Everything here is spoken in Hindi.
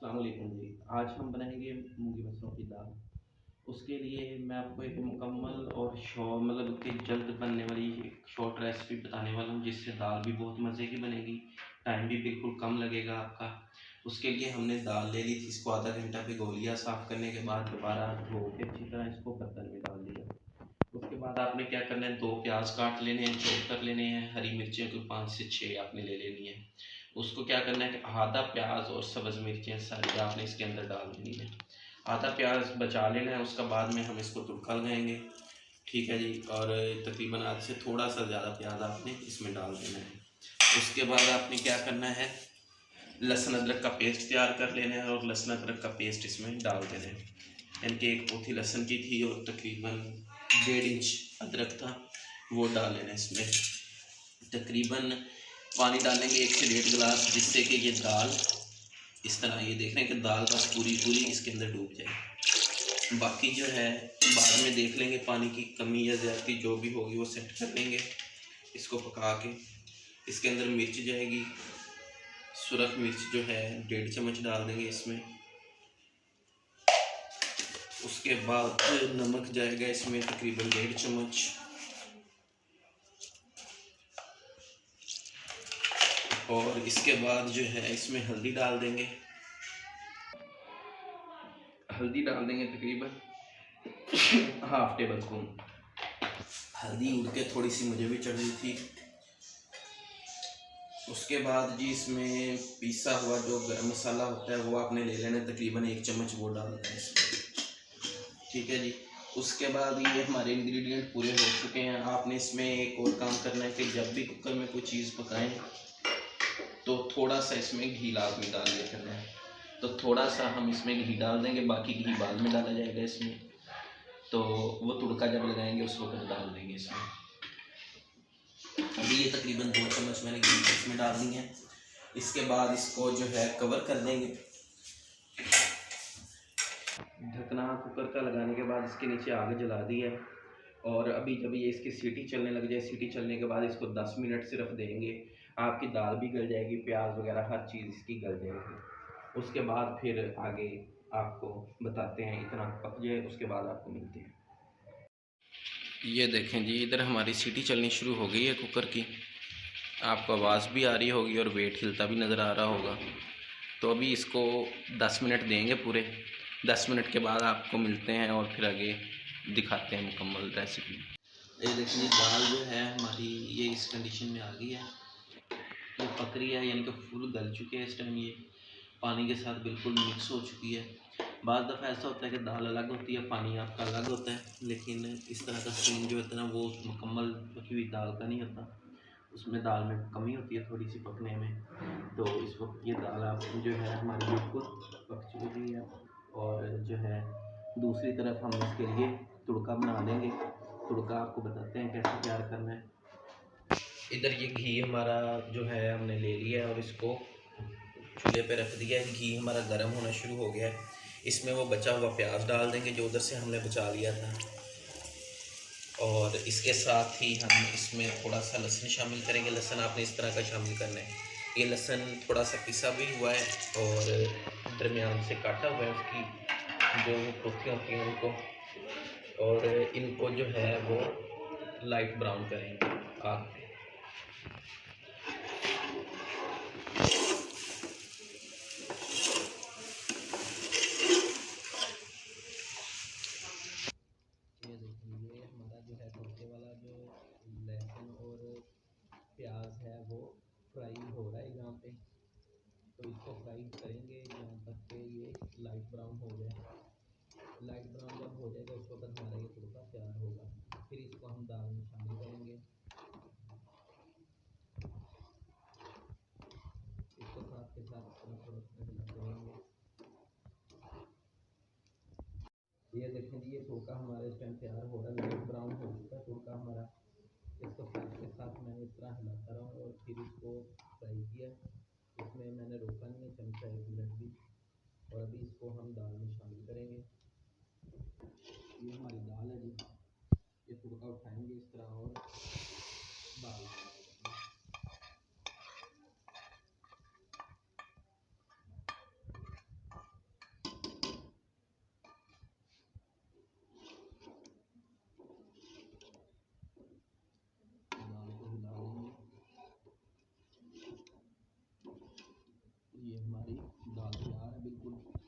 अस्सलाम वालेकुम जी। आज हम बनाएँगे मूंगी मसरों की दाल। उसके लिए मैं आपको एक मुकम्मल और मतलब कि जल्द बनने वाली एक शॉर्ट रेसिपी बताने वाला हूँ, जिससे दाल भी बहुत मज़े की बनेगी, टाइम भी बिल्कुल कम लगेगा आपका। उसके लिए हमने दाल ले ली थी, इसको आधा घंटा भिगो लिया, साफ़ करने के बाद दोबारा धो के अच्छी तरह इसको बर्तन में डाल दिया। उसके बाद आपने क्या करना है, 2 प्याज काट लेने हैं, चॉप कर लेने हैं, हरी मिर्चें को 5 से 6 आपने ले लेनी है। उसको क्या करना है कि आधा प्याज और सब्ज़ मिर्चें सारी आपने इसके अंदर डाल देनी है। आधा प्याज बचा लेना है, उसका बाद में हम इसको तुड़का लगाएंगे। ठीक है जी। और तकरीबन आध से थोड़ा सा ज़्यादा प्याज आपने इसमें डाल देना है। उसके बाद आपने क्या करना है, लहसुन अदरक का पेस्ट तैयार कर लेना है और लहसुन अदरक का पेस्ट इसमें डाल देना है। यानी कि एक पोथी लहसुन की थी और तकरीबन 1.5 इंच अदरक था, वो डाल लेना है इसमें। तकरीबन पानी डालेंगे 1 से 1.5 गिलास, जिससे कि ये दाल इस तरह ये देख रहे हैं कि दाल बस पूरी पूरी इसके अंदर डूब जाए। बाकी जो है बाद में देख लेंगे, पानी की कमी या ज़्यादती जो भी होगी वो सेट कर लेंगे। इसको पका के इसके अंदर मिर्च जाएगी, सुरख मिर्च जो है 1.5 चम्मच डाल देंगे इसमें। उसके बाद नमक जाएगा इसमें तकरीबन 1.5 चम्मच। और इसके बाद जो है इसमें हल्दी डाल देंगे, हल्दी डाल देंगे तकरीबन हाफ टेबल स्पून। हल्दी उड़ के थोड़ी सी मुझे भी चढ़ रही थी। उसके बाद जी इसमें पिसा हुआ जो गरम मसाला होता है वो आपने ले लेना है, तकरीबन 1 चम्मच वो डालना है इसमें। ठीक है जी। उसके बाद ये हमारे इंग्रेडिएंट पूरे हो चुके हैं। आपने इसमें एक और काम करना है कि जब भी कुकर में कोई चीज़ पकाएं तो थोड़ा सा इसमें घी लाजमी डाल दिया करना है। तो थोड़ा सा हम इसमें घी डाल देंगे, बाकी घी बाद में डाला जाएगा इसमें। तो वो तुड़का जब लगाएंगे उस वक्त डाल देंगे इसमें। अभी ये तकरीबन 2 चम्मच मैंने घी इसमें डाल दी है। इसके बाद इसको जो है कवर कर देंगे। ढकना कुकर का लगाने के बाद इसके नीचे आग जला दी है। और अभी जब ये इसकी सीटी चलने लग जाए, सीटी चलने के बाद इसको 10 मिनट सिर्फ देंगे। आपकी दाल भी गल जाएगी, प्याज वगैरह हर चीज़ इसकी गल जाएगी। उसके बाद फिर आगे आपको बताते हैं, इतना पक जाए उसके बाद आपको मिलते हैं। ये देखें जी, इधर हमारी सीटी चलनी शुरू हो गई है कुकर की। आपको आवाज़ भी आ रही होगी और वेट हिलता भी नज़र आ रहा होगा। तो अभी इसको 10 मिनट देंगे पूरे। 10 मिनट के बाद आपको मिलते हैं और फिर आगे दिखाते हैं मुकम्मल रेसिपी। ये देखिए दाल जो है हमारी ये इस कंडीशन में आ गई है, ये पक रही है, यानी कि फुल गल चुके हैं। इस टाइम ये पानी के साथ बिल्कुल मिक्स हो चुकी है। बाद दफ़ा ऐसा होता है कि दाल अलग होती है, पानी आपका अलग होता है, लेकिन इस तरह का सीन जो होता है ना वो मुकम्मल पकी हुई दाल का नहीं होता। उसमें दाल में कमी होती है थोड़ी सी पकने में। तो इस वक्त ये दाल आप जो है हमारी बिल्कुल पक चुकी है। और जो है दूसरी तरफ हम इसके लिए तुड़का बना लेंगे। तुड़का आपको बताते हैं कैसे तैयार करना है। इधर ये घी हमारा जो है हमने ले लिया है और इसको चूल्हे पे रख दिया है। घी हमारा गर्म होना शुरू हो गया है। इसमें वो बचा हुआ प्याज डाल देंगे जो उधर से हमने बचा लिया था। और इसके साथ ही हम इसमें थोड़ा सा लहसुन शामिल करेंगे। लहसुन आपने इस तरह का शामिल करना है। ये लहसुन थोड़ा सा पिसा भी हुआ है और दरमियान से काटा हुआ है, उसकी जो पोथियाँ होती हैं उनको। और इनको जो है वो लाइट ब्राउन करेंगे आग पे। ये देखिए ये हमारा जो है तड़के वाला जो लहसुन और प्याज है वो फ्राई हो रहा है यहाँ पे। तो इसको फ्राई करेंगे यहाँ तक कि ये लाइट ब्राउन हो जाए। लाइट ब्राउन जब हो जाएगा उस वक्त हमारा ये तड़का तैयार होगा। फिर इसको हम दाल में शामिल करेंगे। इसको साथ के साथ थोड़ा थोड़ा हिलाते रहेंगे। ये देखें जी, ये तड़का हमारे इस टाइम तैयार हो रहा है, लाइट ब्राउन हो चुका है तड़का हमारा। इसको साथ के साथ मैंने इस तरह हिलाता रहा और फिर इसको फ्राई किया। इसमें मैंने रोका नहीं है चमचा 1 मिनट भी। और अभी इसको हम दाल में शामिल करेंगे। ये हमारी दाल है जी, ये तड़का उठाएंगे इस तरह और दाल ये हमारी दाल तैयार है बिल्कुल।